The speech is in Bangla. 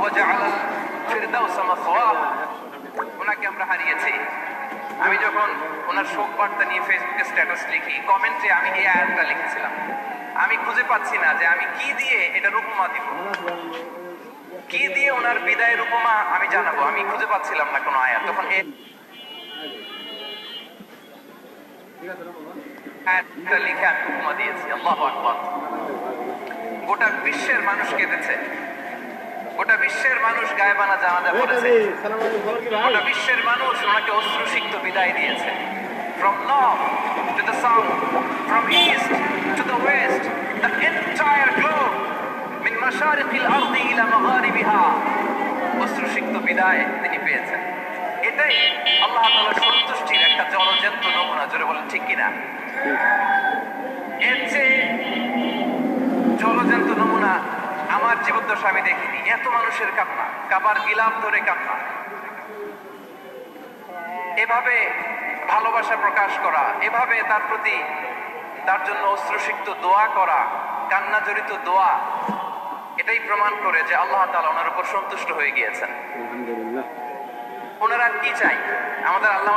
ওয়াজআলাল ফিরদাউসা মাসওয়াহু, ওনাকে আমরা হারিয়েছি। আমি যখন ওনার শোক বার্তা নিয়ে ফেসবুকে স্ট্যাটাস লিখি, কমেন্টে আমি এই আয়াতটা লিখেছিলাম। আমি খুঁজে পাচ্ছি না যে আমি কি দিয়ে এটার উপমা দিব, কি দিয়ে ওনার বিদায়ের উপমা আমি জানাবো। আমি খুঁজে পাচ্ছিলাম না কোনো আয়াত। তখন আয়াতটা লিখে আমি উপমা দিয়েছি। আল্লাহু আকবার। গোটা বিশ্বের মানুষ কেঁদেছে, গোটা বিশ্বের মানুষ গায়েবানা জানাজা পড়েছে, গোটা বিশ্বের মানুষ ওনাকে অশ্রুসিক্ত বিদায় দিয়েছে। From north to the south, from east to the west, the entire globe, min mashariqil ardi ila magharibiha, অশ্রুসিক্ত বিদায় তিনি পেয়েছেন। এটাই আল্লাহ তাআলার সন্তুষ্টির একটা জলজ্যান্ত নমুনা। জোরে বলেন ঠিক কিনা? এর চেয়ে জলজ্যান্ত নমুনা আমার জীবদ্দশা আমি দেখিনি। এত মানুষের কান্না, কাবার গিলাফ ধরে কান্না, এভাবে ভালোবাসা প্রকাশ করা, এভাবে তার প্রতি তার জন্য অশ্রুসিক্ত দোয়া করা, কান্না জড়িত দোয়া, এটাই প্রমাণ করে যে আল্লাহ তাআলা ওনার উপর সন্তুষ্ট হয়ে গিয়েছেন। ওনারা কি চাই? আমাদের আল্লাহ